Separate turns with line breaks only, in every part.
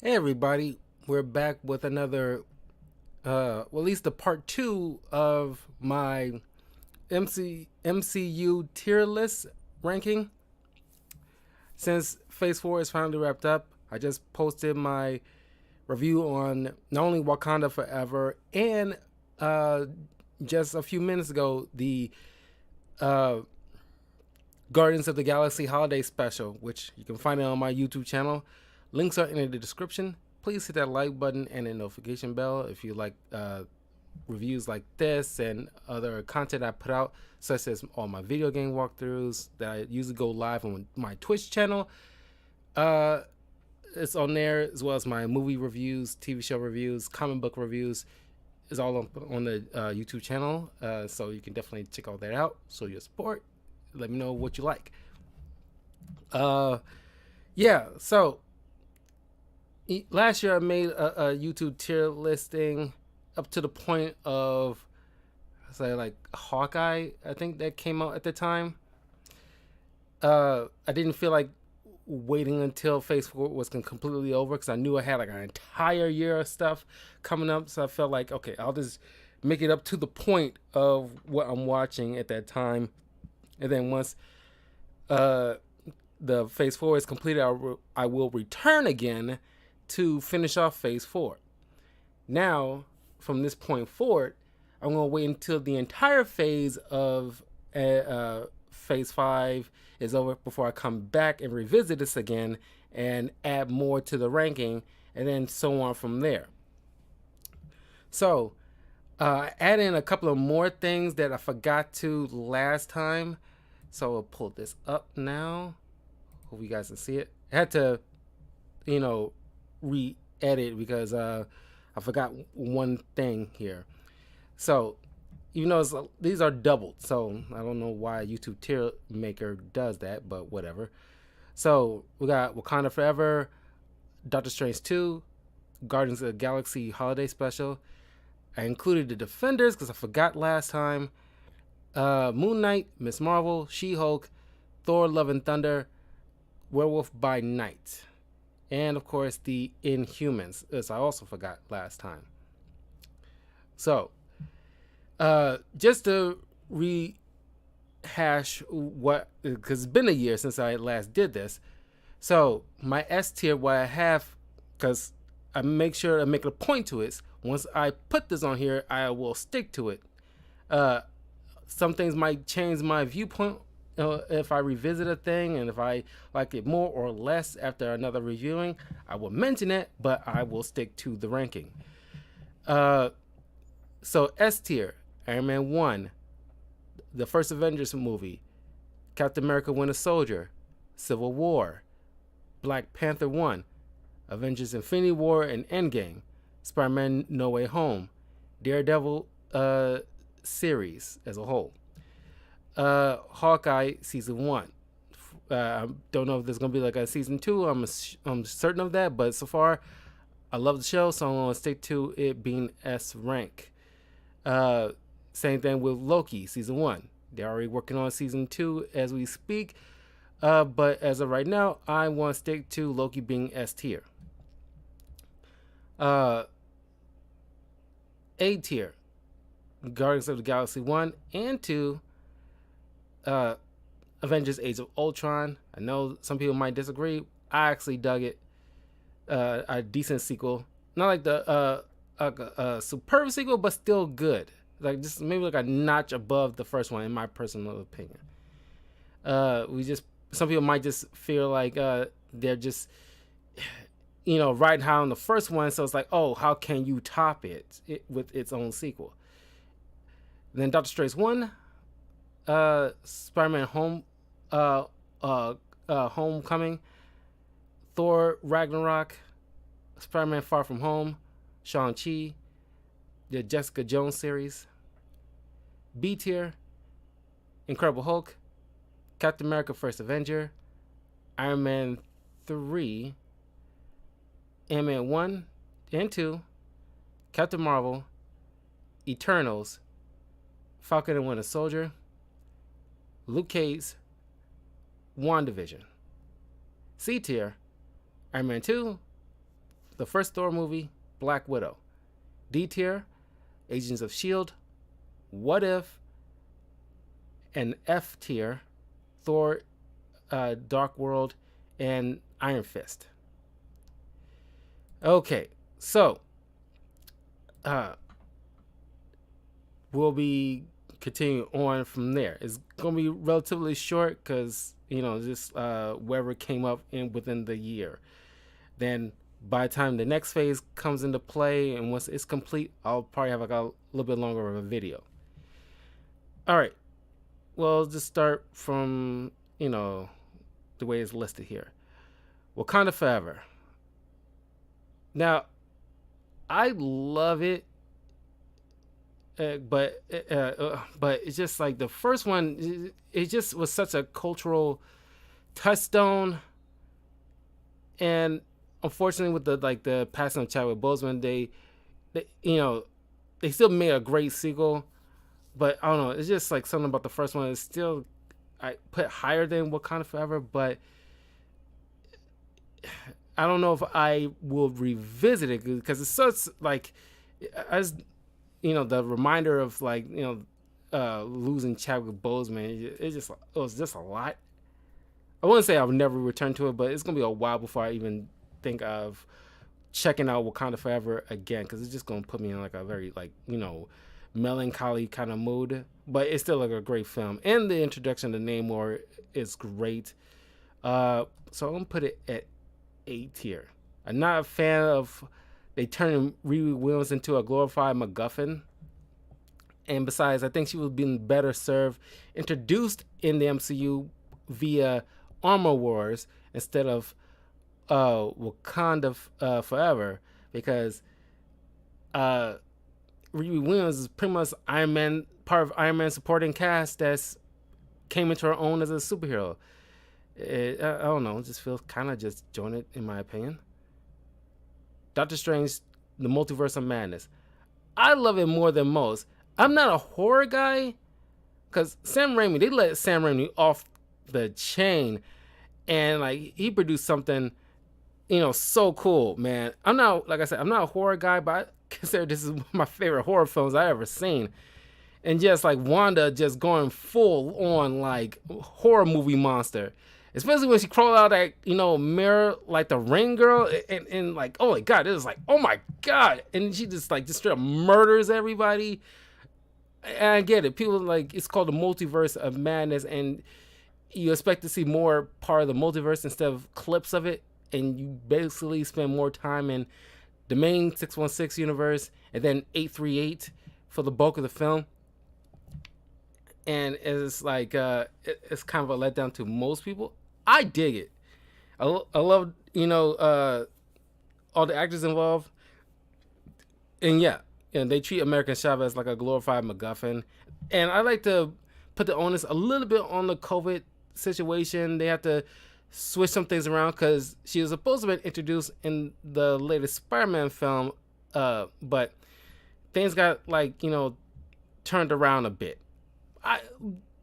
Hey everybody, we're back with another, well, at least the part two of my MCU tier list ranking. Since Phase 4 is finally wrapped up, I just posted my review on not only Wakanda Forever and just a few minutes ago, the uh, Guardians of the Galaxy Holiday Special, which you can find it on my YouTube channel. Links are in the description. Please hit that like button and the notification bell if you like reviews like this and other content I put out, such as all my video game walkthroughs that I usually go live on my Twitch channel. It's on there, as well as my movie reviews, TV show reviews, comic book reviews. It's all on the YouTube channel, so you can definitely check all that out. So your support. Let me know what you like. Yeah, so last year I made a YouTube tier listing up to the point of, say, like Hawkeye, I think that came out at the time. I didn't feel like waiting until Phase 4 was completely over because I knew I had like an entire year of stuff coming up. So I felt like, okay, I'll just make it up to the point of what I'm watching at that time. And then once the Phase 4 is completed, I will return again to finish off Phase 4. Now, from this point forward, I'm going to wait until the entire phase of Phase 5 is over before I come back and revisit this again and add more to the ranking, and then so on from there. So, add in a couple of more things that I forgot to last time. So I'll pull this up now. Hope you guys can see it. I had to, re-edit because I forgot one thing here. So, these are doubled, so I don't know why YouTube tier maker does that, but whatever. So we got Wakanda Forever, Doctor Strange 2, Guardians of the Galaxy Holiday Special. I included the Defenders because I forgot last time. Moon Knight, Miss Marvel, She-Hulk, Thor: Love and Thunder, Werewolf by Night, and of course the Inhumans, as I also forgot last time. So, just to rehash what, because it's been a year since I last did this. So my S tier, what I have, because I make sure to make a point to it. Once I put this on here, I will stick to it. Some things might change my viewpoint if I revisit a thing, and if I like it more or less after another reviewing, I will mention it, but I will stick to the ranking. So S tier, Iron Man 1, the first Avengers movie, Captain America Winter Soldier, Civil War, Black Panther 1, Avengers Infinity War and Endgame, Spider-Man No Way Home, Daredevil series as a whole, Hawkeye season 1. I don't know if there's gonna be like a season 2. I'm certain of that, but so far I love the show, so I'm gonna stick to it being S rank. Same thing with Loki season 1. They're already working on season 2 as we speak, but as of right now, I want to stick to Loki being S tier. A tier, Guardians of the Galaxy 1 and 2, Avengers Age of Ultron. I know some people might disagree. I actually dug it. A decent sequel. Not like the superb sequel, but still good. Like just maybe like a notch above the first one, in my personal opinion. Some people might just feel like they're just riding high on the first one, so it's like, oh, how can you top it with its own sequel? And then Doctor Strange 1, Spider-Man Homecoming, Thor Ragnarok, Spider-Man Far From Home, Shang-Chi, the Jessica Jones series. B tier, Incredible Hulk, Captain America First Avenger, Iron Man 3, Ant-Man 1 and 2, Captain Marvel, Eternals, Falcon and Winter Soldier, Luke Cage, WandaVision. C tier, Iron Man 2, the first Thor movie, Black Widow. D tier, Agents of S.H.I.E.L.D., What If, and F tier, Thor, Dark World, and Iron Fist. Okay, so we'll be continuing on from there. It's gonna be relatively short because just wherever came up in within the year. Then by the time the next phase comes into play and once it's complete, I'll probably have like a little bit longer of a video. All right. Well, just start from the way it's listed here. Wakanda Forever. Now, I love it, but it's just like the first one. It just was such a cultural touchstone, and unfortunately, with the passing of Chadwick Boseman, they still made a great sequel, but I don't know. It's just like something about the first one is still I put higher than Wakanda Forever, but I don't know if I will revisit it because it's such like as the reminder of losing Chadwick Boseman. It was just a lot. I wouldn't say I would never return to it, but it's gonna be a while before I even think of checking out Wakanda Forever again because it's just gonna put me in like a very melancholy kind of mood. But it's still like a great film, and the introduction to Namor is great. So I'm gonna put it at A tier. I'm not a fan of they turning Riri Williams into a glorified MacGuffin. And besides, I think she would have been better served introduced in the MCU via Armor Wars instead of Wakanda Forever, because Riri Williams is pretty much Iron Man, part of Iron Man supporting cast that's came into her own as a superhero. I don't know, it just feels kind of just jointed in my opinion. Doctor Strange, The Multiverse of Madness. I love it more than most. I'm not a horror guy because they let Sam Raimi off the chain, and he produced something so cool, man. I'm not I'm not a horror guy, but I consider this is one of my favorite horror films I ever seen. And just Wanda just going full on horror movie monster, especially when she crawled out that mirror like the Ring girl, and oh my god, it was oh my god, and she just straight up murders everybody. And I get it, people it's called the Multiverse of Madness, and you expect to see more part of the multiverse instead of clips of it, and you basically spend more time in the main 616 universe and then 838 for the bulk of the film. And it's it's kind of a letdown to most people. I dig it. I love all the actors involved, and they treat American Chavez like a glorified MacGuffin. And I like to put the onus a little bit on the COVID situation. They have to switch some things around because she was supposed to be introduced in the latest Spider-Man film, but things got turned around a bit.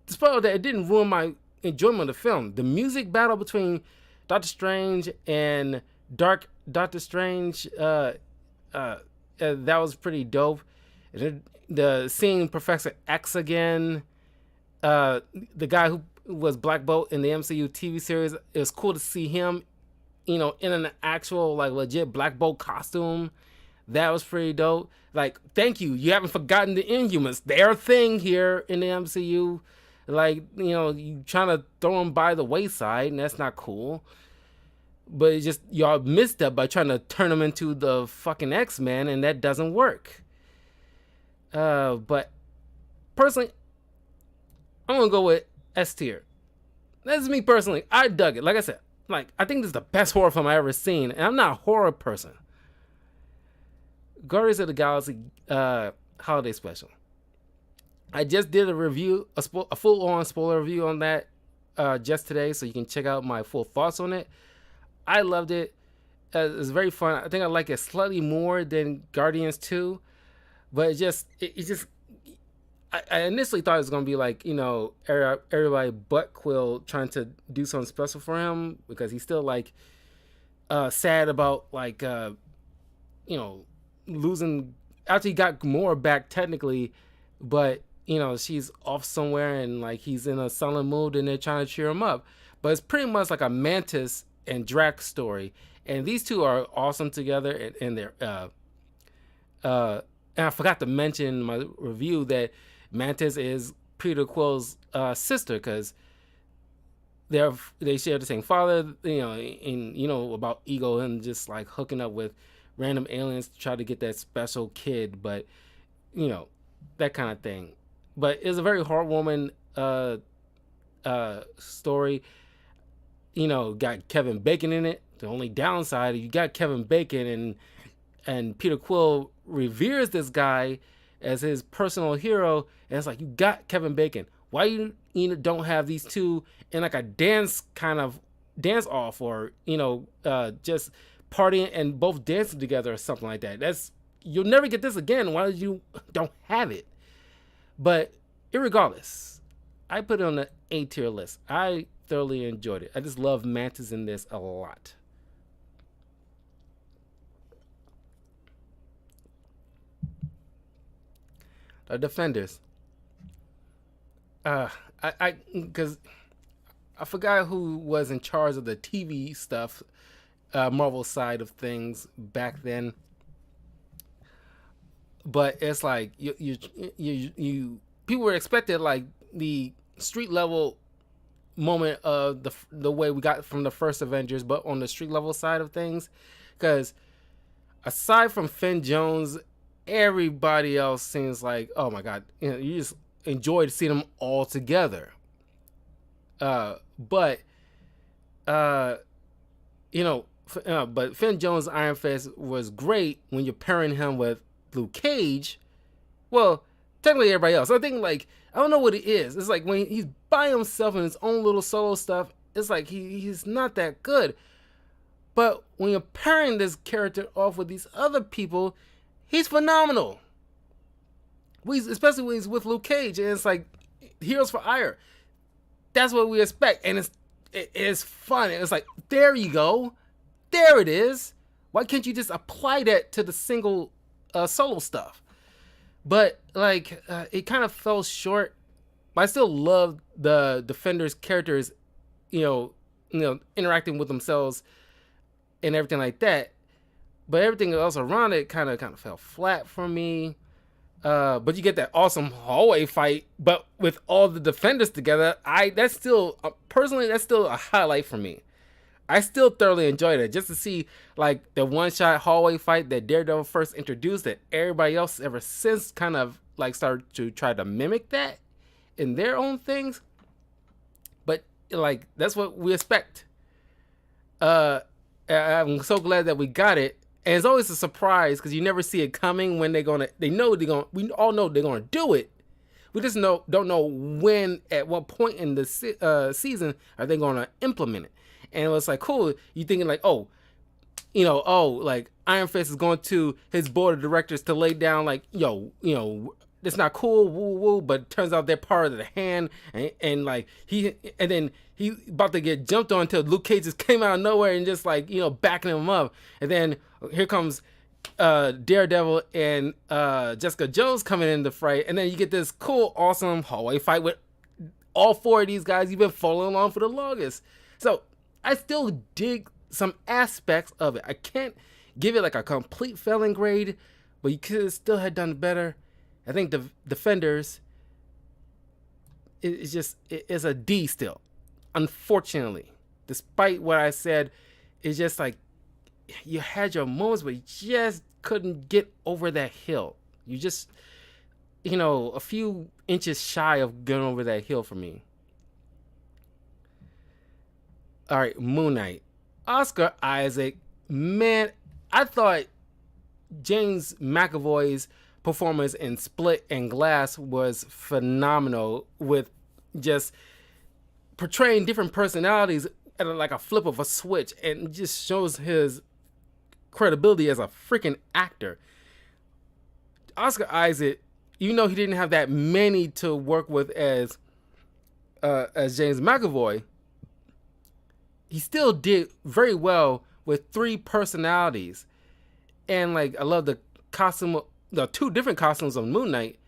Despite that, it didn't ruin my enjoyment of the film. The music battle between Doctor Strange and Dark Doctor Strange, that was pretty dope. The seeing Professor X again, the guy who was Black Bolt in the MCU TV series, it was cool to see him, in an actual legit Black Bolt costume. That was pretty dope. Thank you. You haven't forgotten the Inhumans. They're a thing here in the MCU. You trying to throw them by the wayside, and that's not cool. But it's just y'all missed that by trying to turn them into the fucking X-Men, and that doesn't work. But personally, I'm gonna go with S tier. That's me personally. I dug it. Like I said, I think this is the best horror film I ever seen, and I'm not a horror person. Guardians of the Galaxy holiday special. I just did a review, a full-on spoiler review on that just today, so you can check out my full thoughts on it. I loved it. It's very fun. I think I like it slightly more than Guardians 2, but I initially thought it was going to be everybody but Quill trying to do something special for him because he's still sad about you know, losing after he got Gamora back technically, but she's off somewhere and like he's in a silent mood and they're trying to cheer him up. But it's pretty much like a Mantis and Drax story, and these two are awesome together. And they're and I forgot to mention in my review that Mantis is Peter Quill's sister because they share the same father. And about ego and just like hooking up with random aliens to try to get that special kid, but that kind of thing. But it's a very heartwarming story. Got Kevin Bacon in it. The only downside, you got Kevin Bacon and Peter Quill reveres this guy as his personal hero, and it's like, you got Kevin Bacon. Why you don't have these two in like a dance off, or just partying and both dancing together or something like that? You'll never get this again. Why did you don't have it? But irregardless, I put it on the A tier list. I thoroughly enjoyed it. I just love Mantis in this a lot. Defenders. Because I forgot who was in charge of the TV stuff, Marvel side of things back then. But it's like you people were expected like the street level moment of the way we got from the first Avengers, but on the street level side of things, because aside from Finn Jones, everybody else seems like, oh my god, you just enjoyed seeing them all together. But Finn Jones' Iron Fist was great when you're pairing him with Luke Cage. Well, technically everybody else. I think like, I don't know what it is. It's like when he's by himself in his own little solo stuff, it's like he's not that good. But when you're pairing this character off with these other people, he's phenomenal. Especially when he's with Luke Cage, and it's like Heroes for Hire. That's what we expect, and it's fun. It's like, there you go, there it is. Why can't you just apply that to the single solo stuff? But like, it kind of fell short. But I still love the Defenders characters, interacting with themselves and everything like that. But everything else around it kind of fell flat for me. But you get that awesome hallway fight, but with all the Defenders together, that's still personally, that's still a highlight for me. I still thoroughly enjoyed it, just to see like the one-shot hallway fight that Daredevil first introduced, that everybody else ever since kind of like started to try to mimic that in their own things. But like, that's what we expect. I'm so glad that we got it. And it's always a surprise because you never see it coming when we all know they're gonna do it. We just don't know when, at what point in the season are they gonna implement it. And it was like, cool. You thinking like, like Iron Fist is going to his board of directors to lay down like, it's not cool, woo woo, but it turns out they're part of the hand, and then he about to get jumped on until Luke Cage just came out of nowhere and just like, backing him up. And then here comes Daredevil and Jessica Jones coming in the fight, and then you get this cool, awesome hallway fight with all four of these guys you've been following along for the longest. So I still dig some aspects of it. I can't give it like a complete failing grade, but you could still have done better. I think the Defenders it's a D still. Unfortunately, despite what I said, it's just like you had your moments, but you just couldn't get over that hill. You just, a few inches shy of getting over that hill for me. All right, Moon Knight. Oscar Isaac, man, I thought James McAvoy's performance in Split and Glass was phenomenal, with just portraying different personalities at like a flip of a switch, and just shows his credibility as a freaking actor. Oscar Isaac, he didn't have that many to work with as James McAvoy, he still did very well with three personalities. And like I love the costume, the two different costumes of Moon Knight.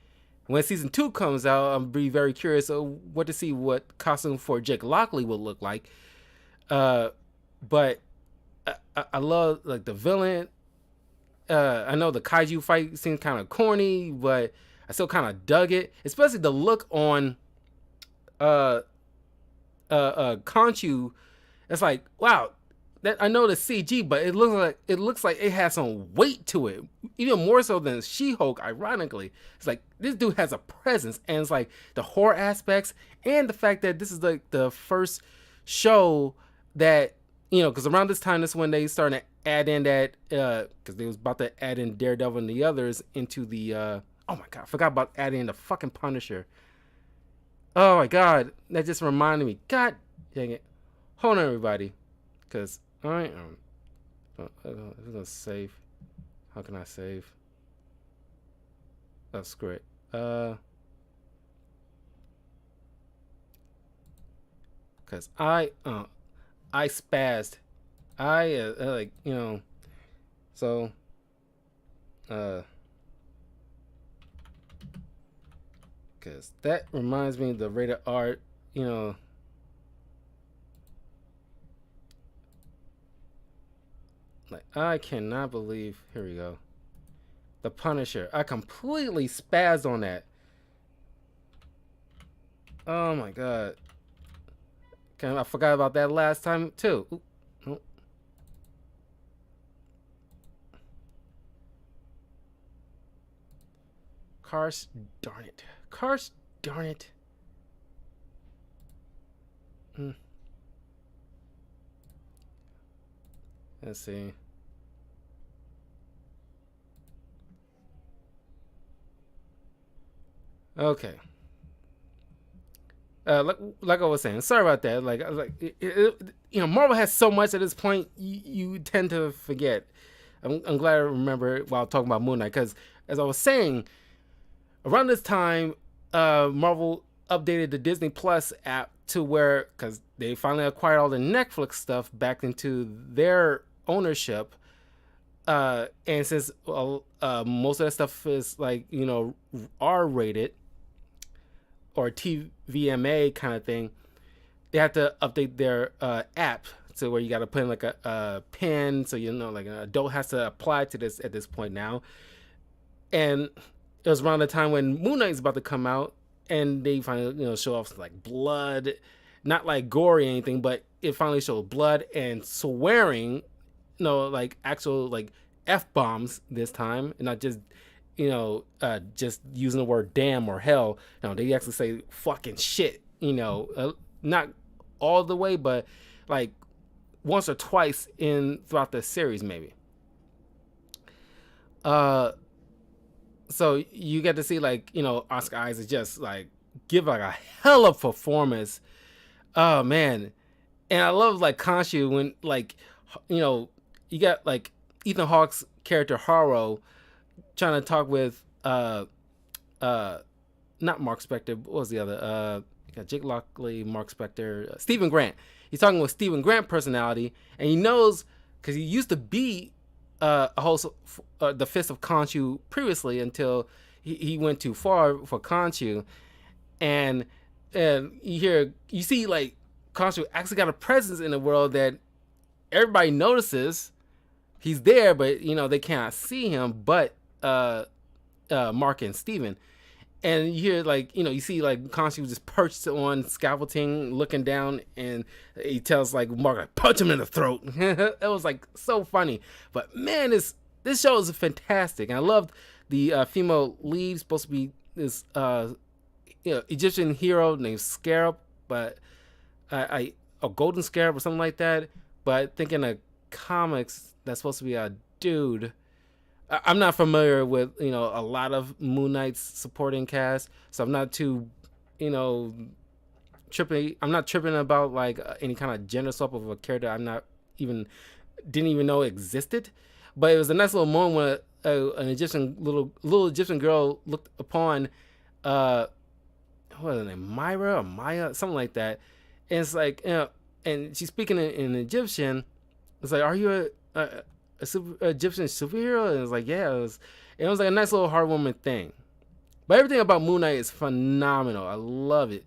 When season 2 comes out, I'll be very curious of what to see what costume for Jake Lockley will look like. Uh, but I love like the villain. I know the kaiju fight seems kind of corny, but I still kind of dug it, especially the look on uh Conchu. It's like, wow, that I know the CG, but it looks like it has some weight to it, even more so than She-Hulk. Ironically, it's like this dude has a presence, and it's like the horror aspects and the fact that this is like the first show that because around this time, that's when they started to add in that because they was about to add in Daredevil and the others into the oh my god, I forgot about adding in the fucking Punisher. Oh my god, that just reminded me. God dang it. Hold on, everybody, because I I'm gonna save. How can I save? Oh, screw it. Because I spazzed. I like so uh because that reminds me of the rated R. Like I cannot believe. Here we go. The Punisher. I completely spazzed on that. Oh my god. I forgot about that last time too. Ooh, oh. Cars, darn it. Cars, darn it. Let's see. Okay. Like I was saying, sorry about that. Marvel has so much at this point, you tend to forget. I'm glad I remember it while talking about Moon Knight, because as I was saying, around this time, Marvel updated the Disney Plus app to where, because they finally acquired all the Netflix stuff back into their ownership, and since most of that stuff is like R rated or TVMA kind of thing, they have to update their app to where you got to put in like a pin, so like an adult has to apply to this at this point now. And it was around the time when Moon Knight's about to come out, and they finally show off like blood, not like gory or anything, but it finally showed blood and swearing, like actual like F-bombs this time, and not just just using the word damn or hell. They actually say fucking shit. Not all the way, but like once or twice throughout the series, maybe. So you get to see like Oscar Isaac just like give like a hell of a performance. Oh man, and I love like Khonshu when like you got like Ethan Hawke's character Harrow trying to talk with not Mark Spector, what was the other you got Jake Lockley, Mark Spector, Stephen Grant. He's talking with Stephen Grant personality, and he knows because he used to be a host the Fist of Khonshu previously until he went too far for Khonshu, and you see like Khonshu actually got a presence in the world that everybody notices. He's there, but they cannot see him. But Mark and Steven. And you hear like you see like Khonshu just perched on scaffolding, looking down, and he tells like Mark, like, punch him in the throat. It was like so funny. But man, this show is fantastic, and I loved the female lead, supposed to be this Egyptian hero named Scarab, but a golden scarab or something like that. But thinking of comics, that's supposed to be a dude. I'm not familiar with a lot of Moon Knight's supporting cast, so I'm not too tripping. I'm not tripping about like any kind of gender swap of a character didn't even know existed. But it was a nice little moment when an Egyptian little Egyptian girl looked upon what was her name, Myra or Maya, something like that, and it's like and she's speaking in Egyptian. It's like, are you Egyptian superhero? And it was like, yeah, it was like a nice little heartwarming thing. But everything about Moon Knight is phenomenal. I love it.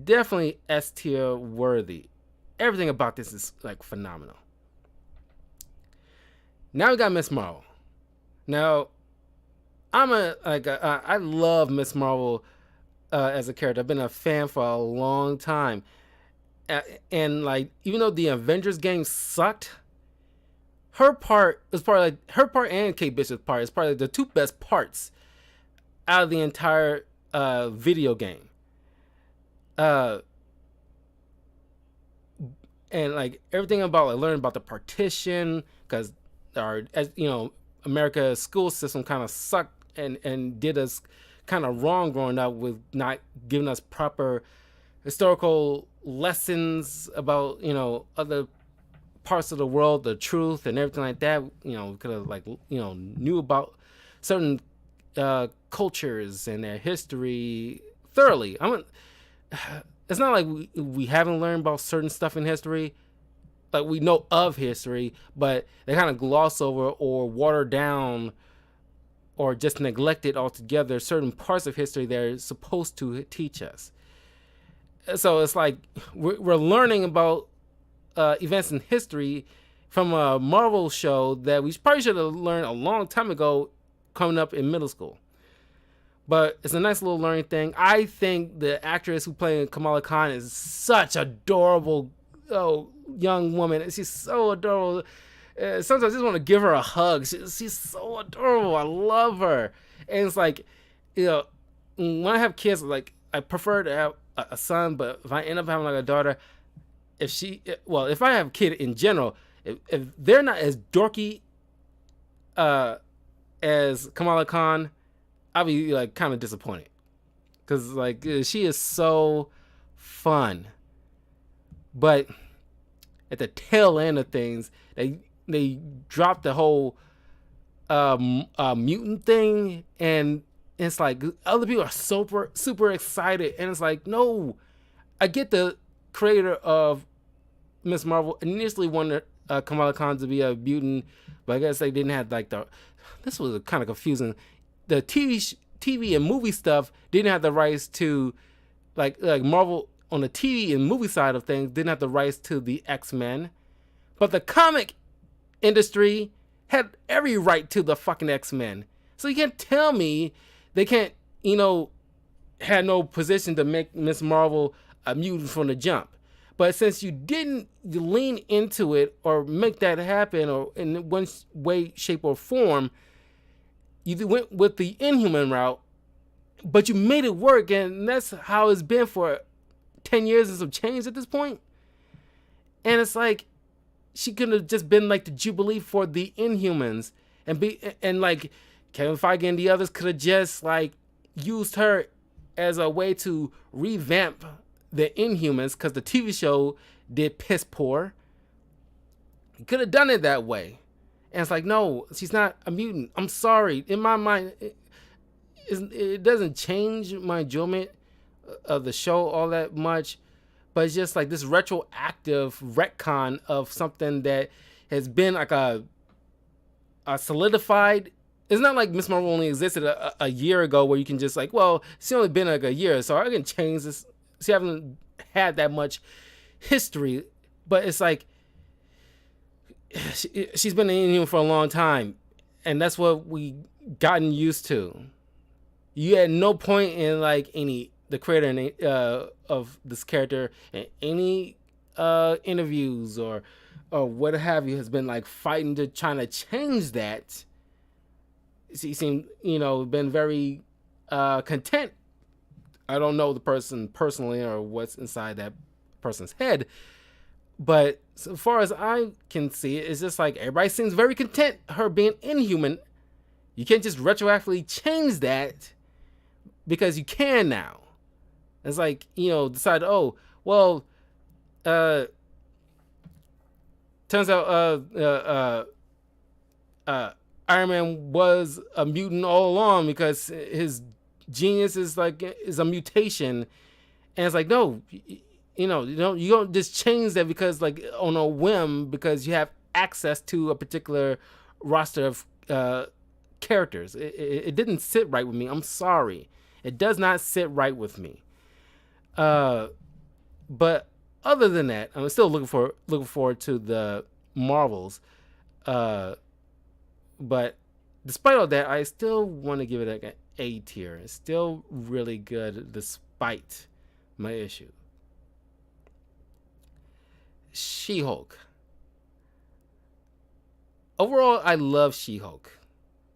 Definitely S tier worthy. Everything about this is like phenomenal. Now we got Miss Marvel. Now, I love Miss Marvel as a character. I've been a fan for a long time, and like even though the Avengers game sucked, her part is probably like her part and Kate Bishop's part is probably the two best parts out of the entire video game. And like everything about like learning about the partition, because our, as you know, America's school system kind of sucked and did us kind of wrong growing up with not giving us proper historical lessons about, you know, other parts of the world, the truth and everything like that. You know, we could have like, you know, knew about certain cultures and their history thoroughly. It's not like we haven't learned about certain stuff in history. Like we know of history, but they kind of gloss over or water down or just neglected altogether certain parts of history they're supposed to teach us. So it's like we're learning about events in history from a Marvel show that we probably should have learned a long time ago coming up in middle school. But it's a nice little learning thing. I think the actress who played Kamala Khan is such adorable young woman. She's so adorable. Sometimes I just want to give her a hug. She's so adorable. I love her. And it's like, you know, when I have kids, like I prefer to have a son, but if I end up having like a daughter, if I have a kid in general, if they're not as dorky as Kamala Khan, I'll be like kind of disappointed, because like she is so fun. But at the tail end of things, they dropped the whole mutant thing, and it's like other people are super excited, and it's like, no, I get the creator of Miss Marvel initially wanted Kamala Khan to be a mutant, but I guess they didn't have like this was kind of confusing. The TV and movie stuff didn't have the rights to, like Marvel on the TV and movie side of things didn't have the rights to the X-Men, but the comic industry had every right to the fucking X-Men. So you can't tell me they can't, you know, had no position to make Miss Marvel a mutant from the jump. But since you didn't lean into it or make that happen, or in one way, shape, or form, you went with the Inhuman route, but you made it work, and that's how it's been for 10 years and some change at this point. And it's like, she could have just been like the Jubilee for the Inhumans, and like Kevin Feige and the others could have just like used her as a way to revamp the Inhumans, because the TV show did piss poor. You could have done it that way. And it's like, no, she's not a mutant. I'm sorry. In my mind, it doesn't change my enjoyment of the show all that much. But it's just like this retroactive retcon of something that has been like a solidified. It's not like Miss Marvel only existed a year ago, where you can just like, well, she's only been like a year, so I can change this. She haven't had that much history. But it's like, she's been in Inhuman for a long time, and that's what we gotten used to. You had no point in like the creator of this character in any interviews or what have you has been like fighting to trying to change that. She seemed, you know, been very content. I don't know the person personally or what's inside that person's head, but so far as I can see, it's just like everybody seems very content her being Inhuman. You can't just retroactively change that because you can now. It's like, you know, decide, oh, well, turns out Iron Man was a mutant all along because his genius is a mutation. And it's like, no, you don't just change that because like on a whim, because you have access to a particular roster of characters. It didn't sit right with me. I'm sorry. It does not sit right with me. But other than that, I'm still looking forward to the Marvels. But despite all that, I still want to give it like an A tier. It's still really good despite my issue. She-Hulk. Overall, I love She-Hulk.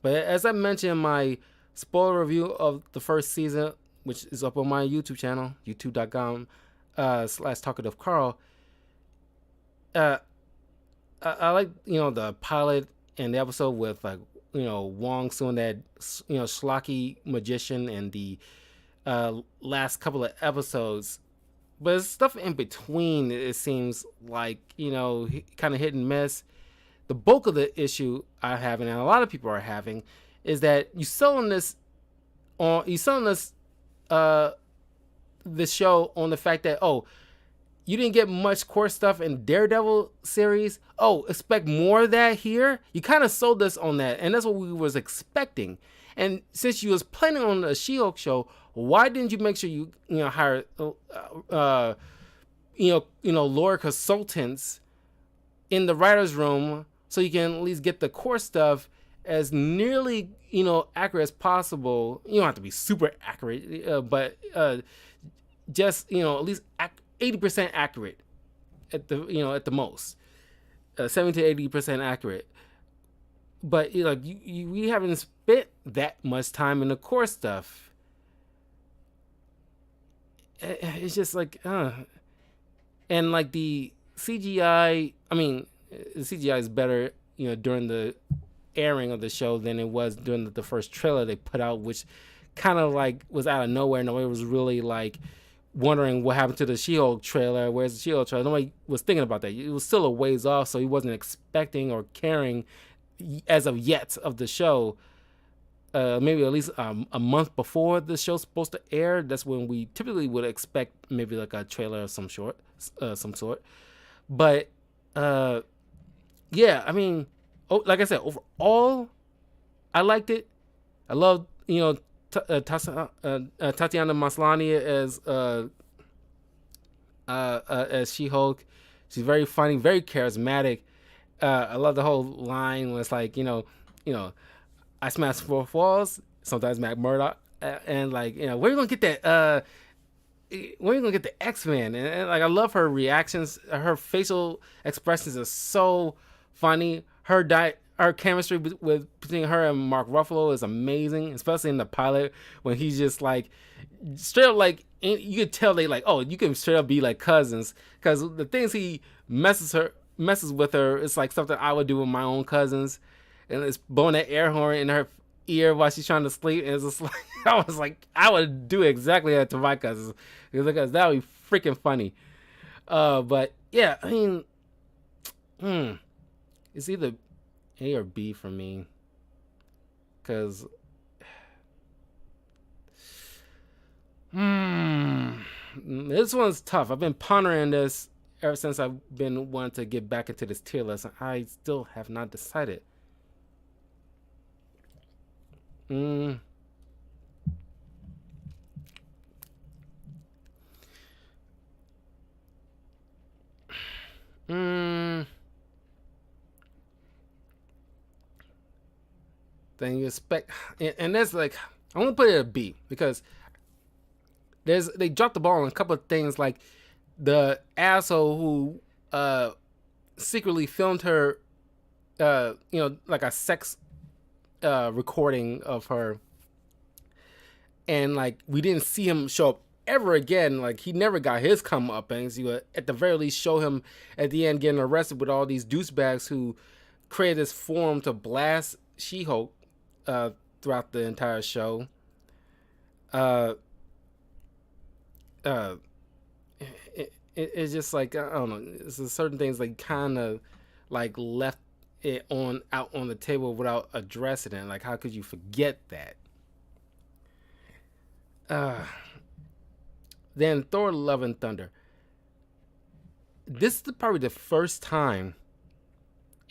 But as I mentioned in my spoiler review of the first season, which is up on my YouTube channel, youtube.com / talkative Carl, I like, the pilot and the episode with, like, Wong doing that, schlocky magician, and the last couple of episodes. But it's stuff in between, it seems like, kind of hit and miss. The bulk of the issue I have, and a lot of people are having, is that you selling this show on the fact that, oh, you didn't get much core stuff in Daredevil series. Oh, expect more of that here. You kind of sold us on that, and that's what we was expecting. And since you was planning on a She-Hulk show, why didn't you make sure you hire lore consultants in the writers' room so you can at least get the core stuff as nearly accurate as possible? You don't have to be super accurate, but just at least 80% accurate at the most, 70 to 80% accurate. But we haven't spent that much time in the core stuff. It's just like, and like the CGI. I mean, the CGI is better, during the airing of the show than it was during the first trailer they put out, which kind of like was out of nowhere. Nobody was really like wondering what happened to the She-Hulk trailer. Where's the She-Hulk trailer? Nobody was thinking about that. It was still a ways off, so he wasn't expecting or caring as of yet of the show. Maybe at least a month before the show's supposed to air. That's when we typically would expect maybe like a trailer of some sort. But yeah, I mean, like I said, overall, I liked it. I loved, Tatiana Maslany as She-Hulk. She's very funny, very charismatic. I love the whole line where it's like, I smash fourth walls, sometimes Matt Murdock, and like, where are you gonna get that? Where are you gonna get the X-Men? And like, I love her reactions. Her facial expressions are so funny. Her chemistry between her and Mark Ruffalo is amazing, especially in the pilot when he's just like straight up like, you could tell they like, oh, you can straight up be like cousins, because the things he messes with her, it's like something I would do with my own cousins, and it's blowing that air horn in her ear while she's trying to sleep, and it's just like, I was like, I would do exactly that to my cousins, because that would be freaking funny. But yeah, I mean, it's either A or B for me, because this one's tough. I've been pondering this ever since I've been wanting to get back into this tier list. I still have not decided. Then you expect, and that's like, I'm gonna put it at a B, because they dropped the ball on a couple of things, like the asshole who secretly filmed her, like a sex recording of her, and like we didn't see him show up ever again. Like, he never got his comeuppance. You would at the very least show him at the end getting arrested with all these douchebags who created this forum to blast She-Hulk throughout the entire show. It's just like, I don't know, it's certain things like kind of like left it out on the table without addressing it. Like, how could you forget that? Then Thor: Love and Thunder. This is probably the first time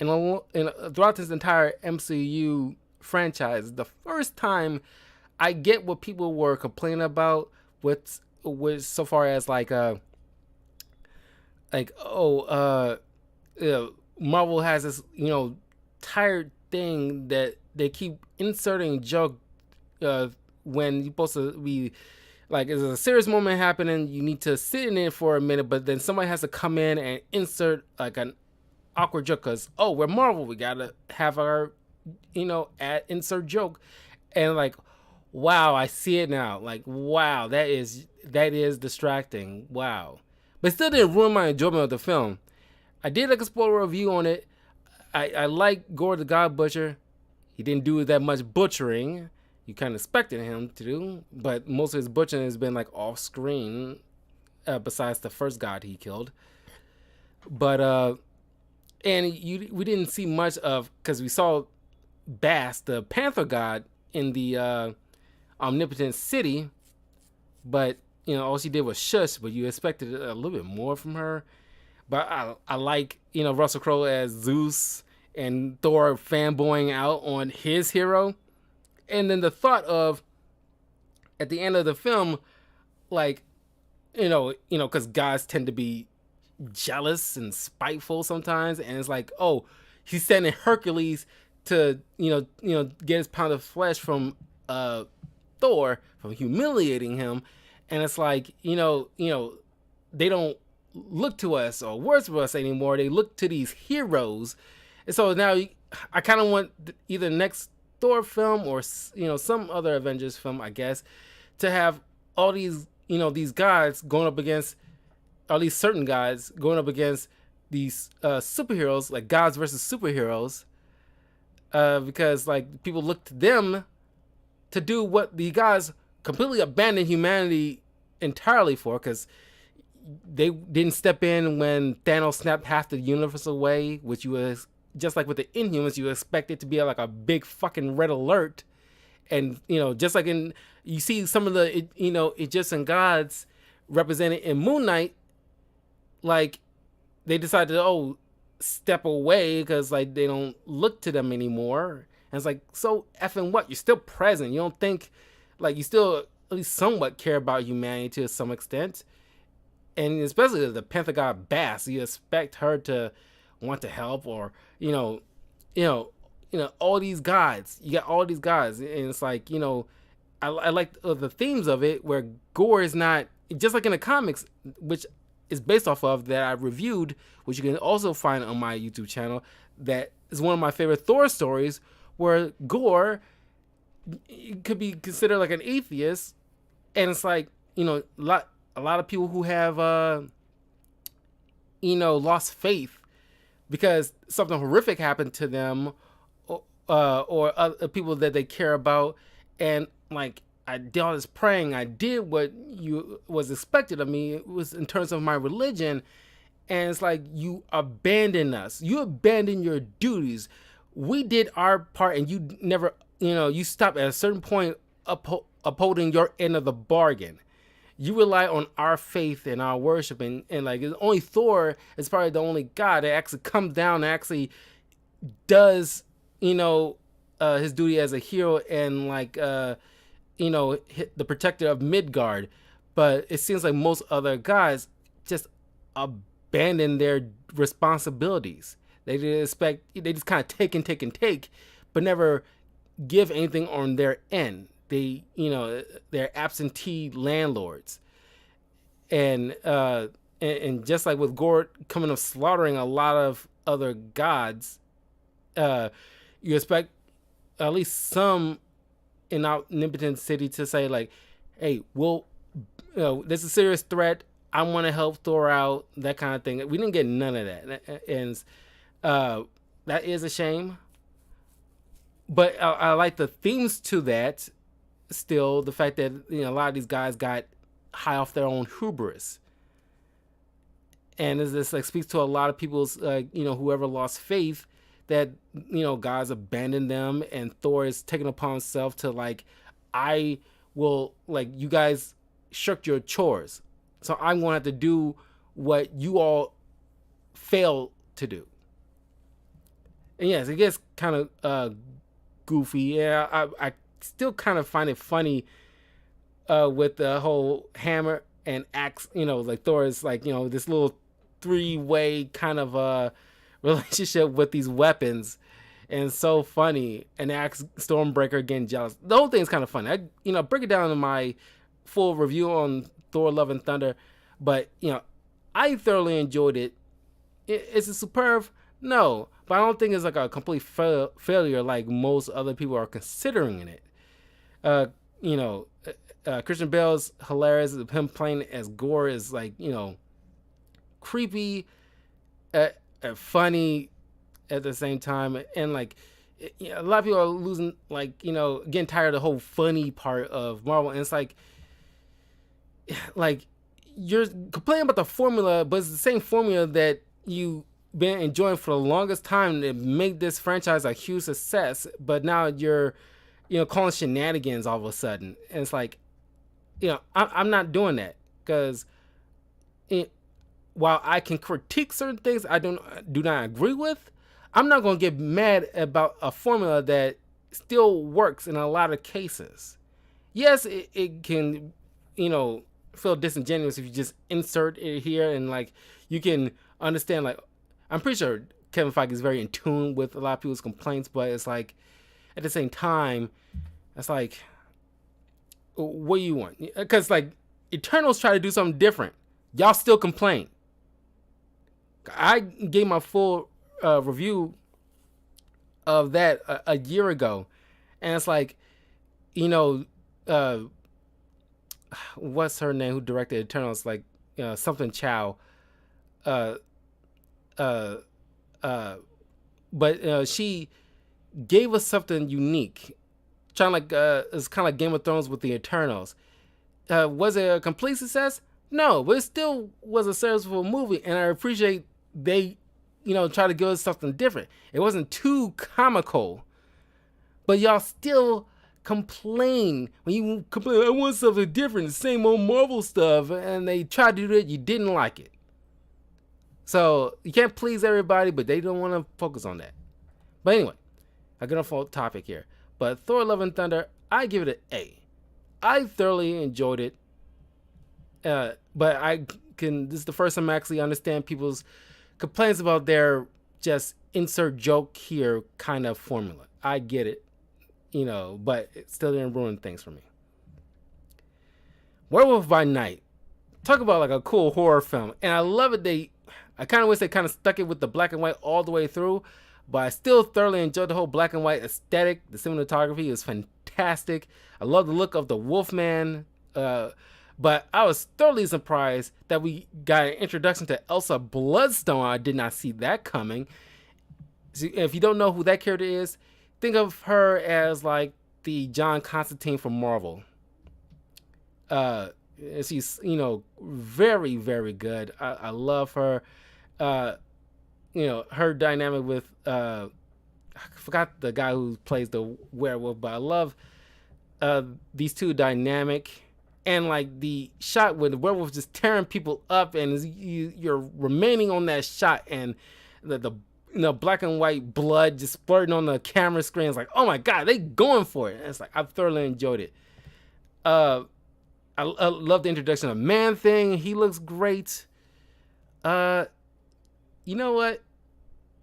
and throughout this entire MCU franchise, the first time I get what people were complaining about with so far as like Marvel has this tired thing that they keep inserting joke when you're supposed to be like there's a serious moment happening, you need to sit in it for a minute, but then somebody has to come in and insert like an awkward joke because we're Marvel, we gotta have our insert joke, and like wow, I see it now, like wow, that is distracting, wow, but it still didn't ruin my enjoyment of the film. I did like a spoiler review on it. I like Gore the God Butcher. He didn't do that much butchering you kind of expected him to do, but most of his butchering has been like off screen, besides the first god he killed. But we didn't see much of, because we saw Bass, the Panther God, in the Omnipotent City, but all she did was shush. But you expected a little bit more from her. But I like Russell Crowe as Zeus and Thor fanboying out on his hero. And then the thought of at the end of the film, like, because guys tend to be jealous and spiteful sometimes, and it's like, oh, he's sending Hercules to get his pound of flesh from Thor, from humiliating him, and it's like they don't look to us or worship us anymore. They look to these heroes, and so now I kind of want either next Thor film or some other Avengers film, I guess, to have all these these guys going up against, or at least certain guys going up against these superheroes, like gods versus superheroes, because like people look to them to do what the guys completely abandoned humanity entirely for, because they didn't step in when Thanos snapped half the universe away, which you was just like with the Inhumans, you expect it to be like a big fucking red alert. And just like you see some of the Egyptian gods represented in Moon Knight, like they decided to step away because like they don't look to them anymore. And it's like, so effing what? You're still present. You don't think, like, you still at least somewhat care about humanity to some extent. And especially the Panther God Bass, you expect her to want to help, or all these gods. You got all these gods, and it's like I like the themes of it, where Gore is not just like in the comics, which is based off of that I reviewed, which you can also find on my YouTube channel. That is one of my favorite Thor stories, where Gore could be considered like an atheist, and it's like a lot of people who have lost faith because something horrific happened to them, or other people that they care about, and like, I did all this praying, I did what was expected of me, it was in terms of my religion, and it's like, you abandon us, you abandon your duties, we did our part, and you never, you stopped at a certain point upholding your end of the bargain. You rely on our faith and our worship, and like, only Thor is probably the only god that actually comes down and actually does his duty as a hero, and like the protector of Midgard. But it seems like most other guys just abandon their responsibilities. They just kind of take, but never give anything on their end. They, they're absentee landlords, and just like with Gore coming of slaughtering a lot of other gods, you expect at least some in Omnipotent City to say like, "Hey, this is a serious threat. I want to help Thor out," that kind of thing. We didn't get none of that, and that is a shame. But I like the themes to that. Still, the fact that a lot of these guys got high off their own hubris, and this like speaks to a lot of people's whoever lost faith, that guys abandoned them, and Thor is taking upon himself to like, I will, like, you guys shirked your chores, so I'm going to have to do what you all failed to do. And yes, it gets kind of goofy. Yeah, I still kind of find it funny with the whole hammer and axe. Like Thor is like this little three-way kind of relationship with these weapons, and so funny. And axe Stormbreaker getting jealous. The whole thing is kind of funny. I break it down in my full review on Thor: Love and Thunder, but I thoroughly enjoyed it. Is it superb? No, but I don't think it's like a complete failure like most other people are considering it. Uh, you know, Christian Bale's hilarious. Him playing as Gore is like creepy, funny at the same time, and like a lot of people are losing getting tired of the whole funny part of Marvel, and it's like you're complaining about the formula, but it's the same formula that you been enjoying for the longest time to make this franchise a huge success, but now you're calling shenanigans all of a sudden. And it's like I'm not doing that, because while I can critique certain things I do not agree with, I'm not going to get mad about a formula that still works in a lot of cases. Yes, it can feel disingenuous if you just insert it here, and like you can understand, like I'm pretty sure Kevin Feige is very in tune with a lot of people's complaints, but it's like at the same time, it's like, what do you want? Because like Eternals try to do something different, y'all still complain. I gave my full review of that a year ago, and it's like, what's her name who directed Eternals? Like something Chow. But she gave us something unique. Trying like it's kind of like Game of Thrones with the Eternals. Was it a complete success? No, but it still was a serviceable movie, and I appreciate they, try to give us something different. It wasn't too comical, but y'all still complain when you complain. I want something different, the same old Marvel stuff, and they try to do it. You didn't like it, so you can't please everybody, but they don't want to focus on that. But anyway, I get off topic here. But Thor: Love and Thunder, I give it an A. I thoroughly enjoyed it. But this is the first time I actually understand people's complaints about their just insert joke here kind of formula. I get it, but it still didn't ruin things for me. Werewolf by Night. Talk about like a cool horror film. And I love it. I kind of wish they kind of stuck it with the black and white all the way through, but I still thoroughly enjoyed the whole black and white aesthetic. The cinematography is fantastic. I love the look of the Wolfman. But I was thoroughly surprised that we got an introduction to Elsa Bloodstone. I did not see that coming. So if you don't know who that character is, think of her as like the John Constantine from Marvel. She's very, very good. I love her. Her dynamic with I forgot the guy who plays the werewolf, but I love these two dynamic. And like the shot where the werewolf just tearing people up, and you're remaining on that shot, and the black and white blood just splurting on the camera screen. It's like, oh my god, they going for it. And it's like, I've thoroughly enjoyed it. I love the introduction of Man Thing. He looks great. You know what?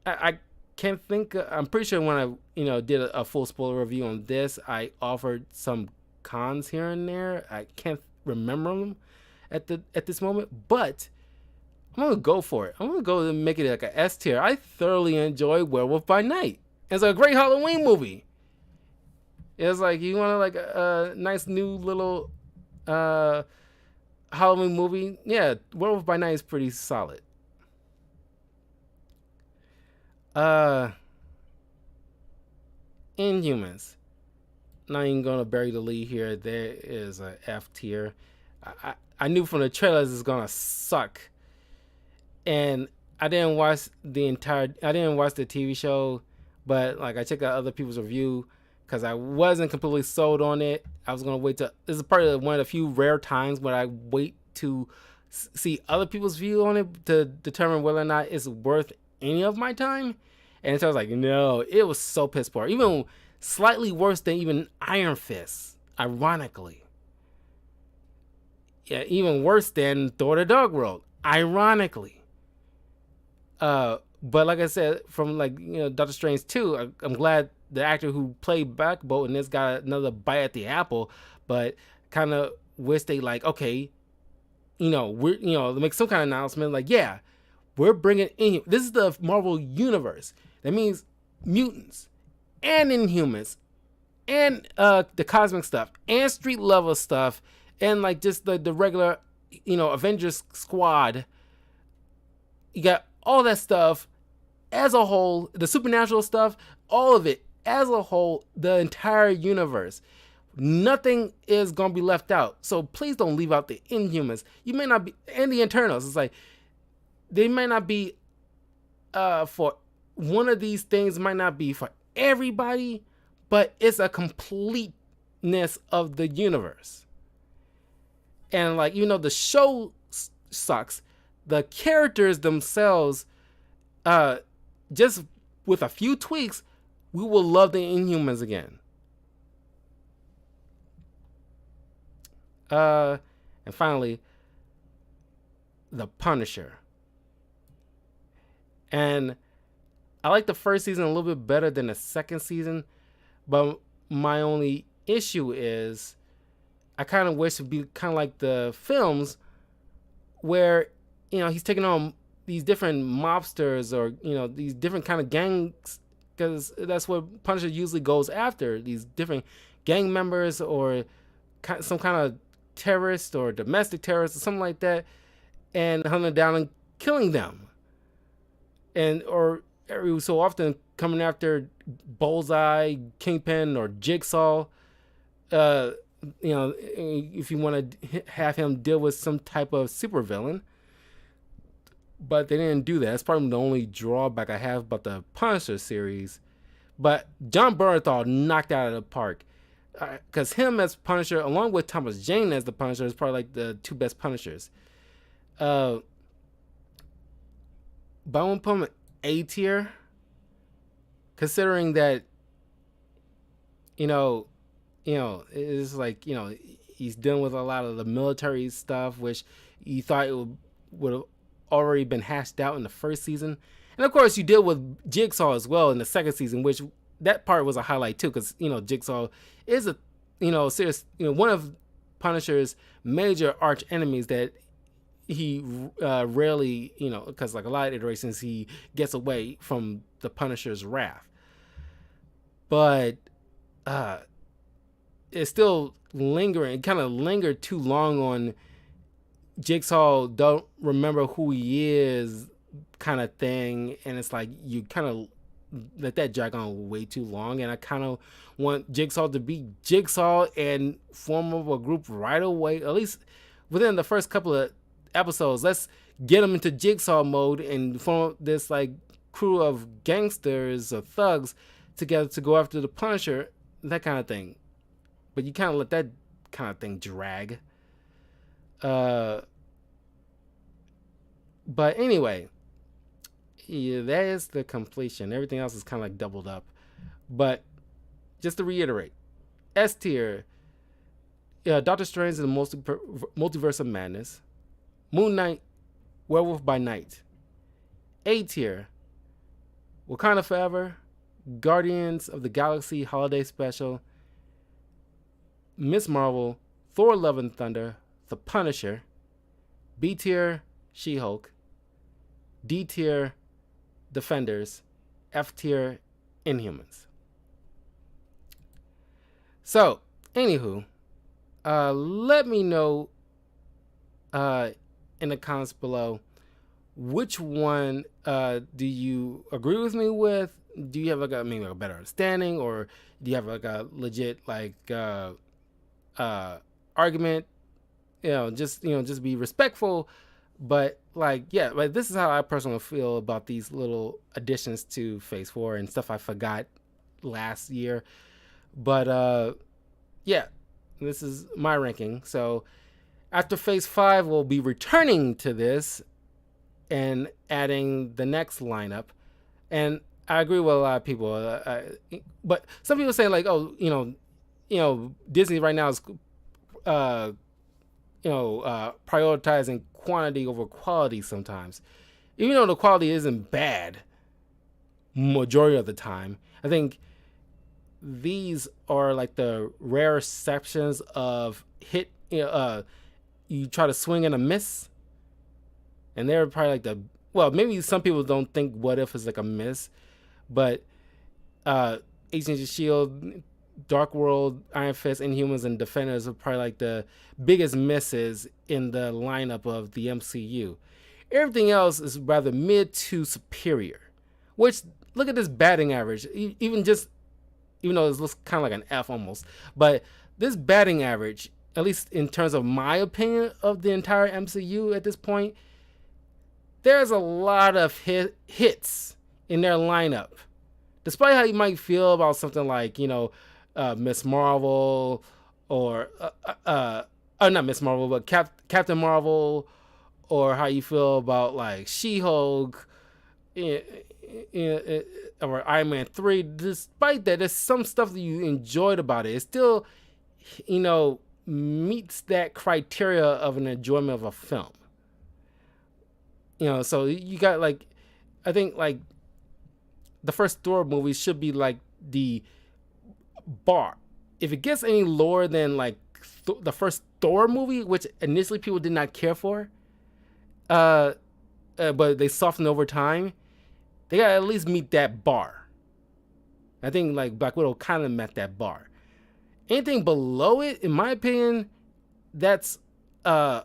I can't think. I'm pretty sure when I did a full spoiler review on this, I offered some cons here and there. I can't remember them at this moment, but I'm gonna go for it. I'm gonna go and make it like a S tier. I thoroughly enjoy Werewolf by Night. It's a great Halloween movie. It's like you want like a nice new little Halloween movie. Yeah, Werewolf by Night is pretty solid. Inhumans. Not even gonna bury the lead here. There is a F tier. I knew from the trailers it's gonna suck, and I didn't watch the TV show, but like I checked out other people's review because I wasn't completely sold on it. I was gonna wait to. This is probably one of the few rare times when I wait to see other people's view on it to determine whether or not it's worth any of my time. And so I was like, no, it was so piss poor. Even slightly worse than even Iron Fist, ironically. Yeah, even worse than Thor the Dark World, ironically. But like I said, from like Doctor Strange 2, I'm glad the actor who played Black Bolt in this got another bite at the apple. But kind of wish they like, okay, we're make some kind of announcement like, yeah, we're bringing in. This is the Marvel universe. That means mutants and Inhumans and the cosmic stuff and street level stuff and like just the regular Avengers squad. You got all that stuff as a whole, the supernatural stuff, all of it as a whole, the entire universe. Nothing is gonna be left out. So please don't leave out the Inhumans. You may not be, and the Eternals. It's like they might not be for one of these things. Might not be for everybody, but it's a completeness of the universe. And like the show sucks, the characters themselves, just with a few tweaks, we will love the Inhumans again. And finally, the Punisher. And I like the first season a little bit better than the second season, but my only issue is I kind of wish it would be kind of like the films where he's taking on these different mobsters or these different kind of gangs, because that's what Punisher usually goes after, these different gang members or some kind of terrorist or domestic terrorist or something like that, and hunting down and killing them, and or every so often coming after Bullseye, Kingpin, or Jigsaw. If you want to have him deal with some type of supervillain. But they didn't do that. That's probably the only drawback I have about the Punisher series. But John Bernthal knocked out of the park. Because him as Punisher, along with Thomas Jane as the Punisher, is probably like the two best Punishers. But I won't put him in A tier. Considering that, it's like, he's dealing with a lot of the military stuff, which you thought it would have already been hashed out in the first season. And of course you deal with Jigsaw as well in the second season, which that part was a highlight too, because Jigsaw is a serious one of Punisher's major arch enemies that he rarely because like a lot of iterations he gets away from the Punisher's wrath, but it's still lingering. It kind of lingered too long on Jigsaw don't remember who he is kind of thing, and it's like you kind of let that drag on way too long, and I kind of want Jigsaw to be Jigsaw and form of a group right away, at least within the first couple of episodes. Let's get him into Jigsaw mode and form this like crew of gangsters or thugs together to go after the Punisher, that kind of thing. But you kind of let that kind of thing drag. But anyway, yeah, that is the completion. Everything else is kind of like doubled up. But just to reiterate, S tier, Doctor Strange and the Multiverse of Madness, Moon Knight, Werewolf by Night. A tier, Wakanda Forever, Guardians of the Galaxy Holiday Special, Miss Marvel, Thor: Love and Thunder, The Punisher. B tier, She-Hulk. D tier, Defenders. F tier, Inhumans. So, anywho, let me know in the comments below which one do you agree with me with? Do you have like a better understanding, or do you have like a legit argument? Just be respectful, but this is how I personally feel about these little additions to Phase 4 and stuff I forgot last year. But this is my ranking. So after Phase 5, we'll be returning to this and adding the next lineup. And I agree with a lot of people. But some people say like, oh, Disney right now is, uh, prioritizing quantity over quality sometimes. Even though the quality isn't bad, majority of the time, I think these are like the rare exceptions of hit. You try to swing and a miss, and they're probably like the well. Maybe some people don't think What If is like a miss, but uh, Agents of Shield, Dark World, Iron Fist, Inhumans, and Defenders are probably like the biggest misses in the lineup of the MCU. Everything else is rather mid to superior. Which look at this batting average. Even though it looks kind of like an F almost, but this batting average, at least in terms of my opinion of the entire MCU at this point, there's a lot of hits in their lineup. Despite how you might feel about something like, Miss Marvel or, not Miss Marvel, but Captain Marvel, or how you feel about like She-Hulk, or Iron Man 3, despite that, there's some stuff that you enjoyed about it. It still, meets that criteria of an enjoyment of a film. So you got like, I think like the first Thor movie should be like the bar. If it gets any lower than like the first Thor movie, which initially people did not care for, but they softened over time, they gotta at least meet that bar. I think like Black Widow kind of met that bar. Anything below it, in my opinion, that's a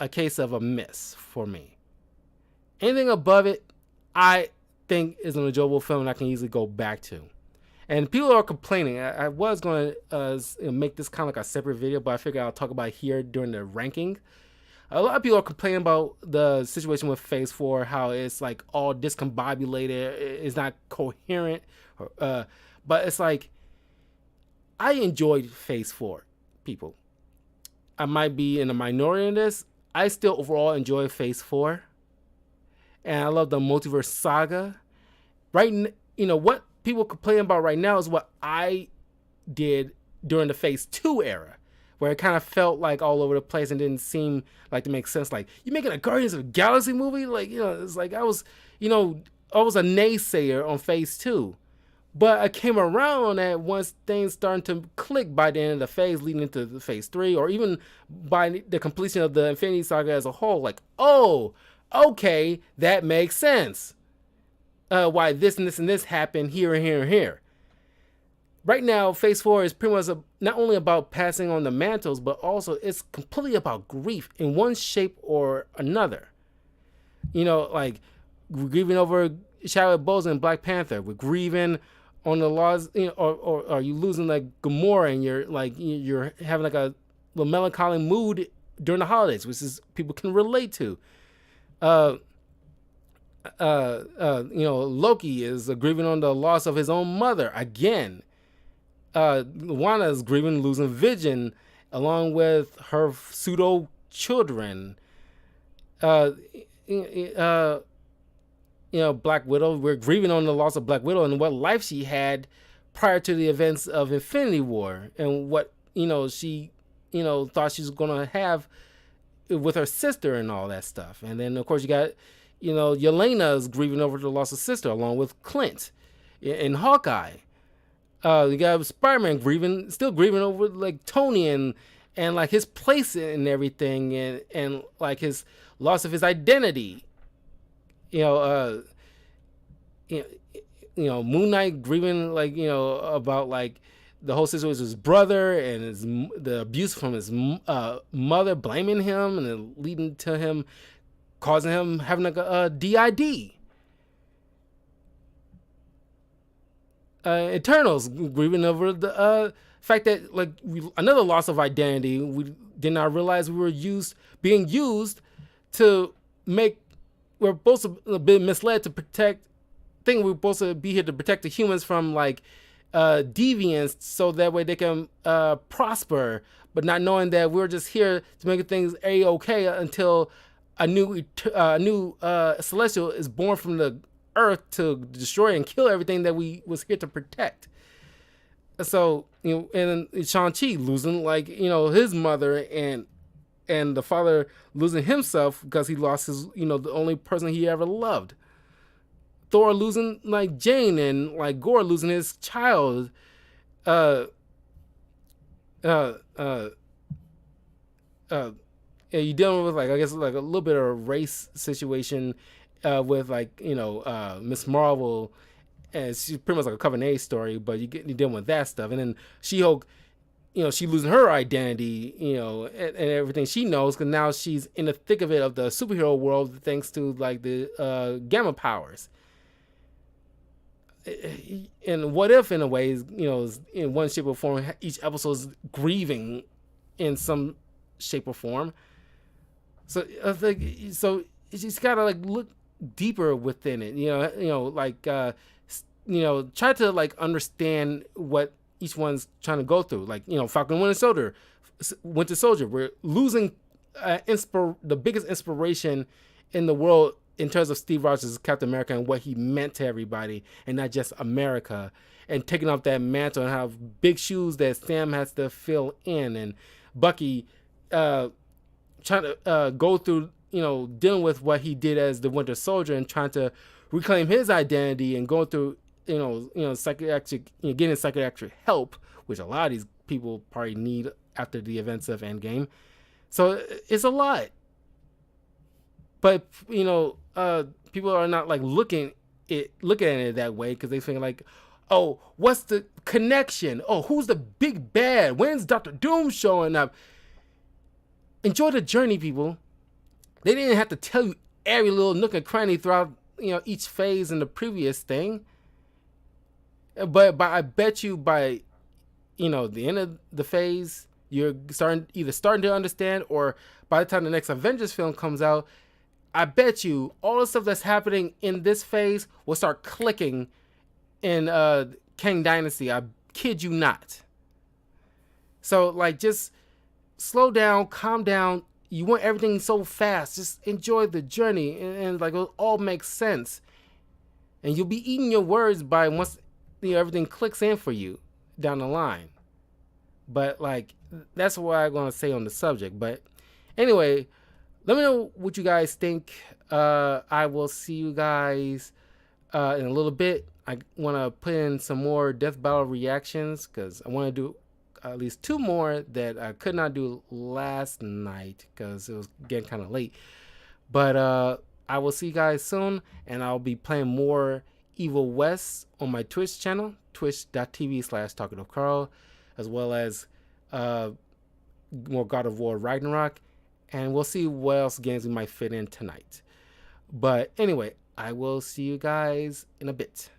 case of a miss for me. Anything above it, I think is an enjoyable film and I can easily go back to. And people are complaining. I was going to make this kind of like a separate video, but I figured I'll talk about it here during the ranking. A lot of people are complaining about the situation with Phase 4, how it's like all discombobulated, it's not coherent. But it's like, I enjoyed Phase 4, people. I might be in a minority in this. I still overall enjoy Phase 4. And I love the multiverse saga. What people complain about right now is what I did during the Phase 2 era, where it kind of felt like all over the place and didn't seem like to make sense. Like, you making a Guardians of the Galaxy movie? Like, it's like I was a naysayer on Phase 2. But I came around on that once things started to click by the end of the phase leading into the Phase 3, or even by the completion of the Infinity Saga as a whole. Like, oh, okay, that makes sense. Why this and this and this happened here and here and here. Right now, Phase 4 is pretty much not only about passing on the mantles, but also it's completely about grief in one shape or another. Like, we're grieving over Chadwick Boseman and Black Panther. We're grieving on the laws, or are you losing like Gamora and you're having like a little melancholy mood during the holidays, which is people can relate to. Loki is grieving on the loss of his own mother again. Wanda is grieving losing Vision along with her pseudo children. Black Widow, we're grieving on the loss of Black Widow and what life she had prior to the events of Infinity War and what, she, thought she was going to have with her sister and all that stuff. And then, of course, you got, Yelena's grieving over the loss of sister along with Clint in Hawkeye. You got Spider-Man still grieving over like Tony and like his place and everything and like his loss of his identity. Moon Knight grieving about like the whole situation with his brother and the abuse from his mother, blaming him and then leading to him causing him having like a DID. Eternals grieving over the fact that like another loss of identity. We did not realize we were being used to make. We're supposed to be misled to protect. Think we're supposed to be here to protect the humans from like deviants, so that way they can prosper. But not knowing that we're just here to make things a-okay until a new celestial is born from the Earth to destroy and kill everything that we was here to protect. So and Shang-Chi losing like his mother and the father losing himself because he lost his the only person he ever loved. Thor losing like Jane and like Gore losing his child. Uh, uh, uh, uh, and you dealing with like I guess like a little bit of a race situation with like Miss Marvel, and she's pretty much like a Coven A story, but you dealing with that stuff, and then She-Hulk, she losing her identity, and everything she knows, because now she's in the thick of it of the superhero world thanks to like the gamma powers. And what if, in a way, is in one shape or form, each episode is grieving in some shape or form. So I think you just gotta like look deeper within it. Try to like understand what each one's trying to go through. Like Falcon Winter Soldier. We're losing the biggest inspiration in the world in terms of Steve Rogers' Captain America and what he meant to everybody, and not just America, and taking up that mantle and how big shoes that Sam has to fill in, and Bucky trying to go through, dealing with what he did as the Winter Soldier and trying to reclaim his identity and going through, psychiatric, getting psychiatric help, which a lot of these people probably need after the events of Endgame. So it's a lot. But people are not like looking at it that way because they think like, oh, what's the connection? Oh, who's the big bad? When's Doctor Doom showing up? Enjoy the journey, people. They didn't have to tell you every little nook and cranny throughout each phase in the previous thing. But I bet you by the end of the phase, you're starting to understand, or by the time the next Avengers film comes out, I bet you all the stuff that's happening in this phase will start clicking in Kang Dynasty. I kid you not. So like, just slow down, calm down. You want everything so fast. Just enjoy the journey, and like it'll all make sense. And you'll be eating your words by once everything clicks in for you down the line. But like, that's what I'm gonna say on the subject. But anyway, let me know what you guys think. I will see you guys in a little bit. I want to put in some more Death Battle reactions because I want to do at least 2 more that I could not do last night because it was getting kind of late. But I will see you guys soon, and I'll be playing more Evil West on my Twitch channel, twitch.tv/TalkingToCarl, as well as more God of War Ragnarok. And we'll see what else games we might fit in tonight. But anyway, I will see you guys in a bit.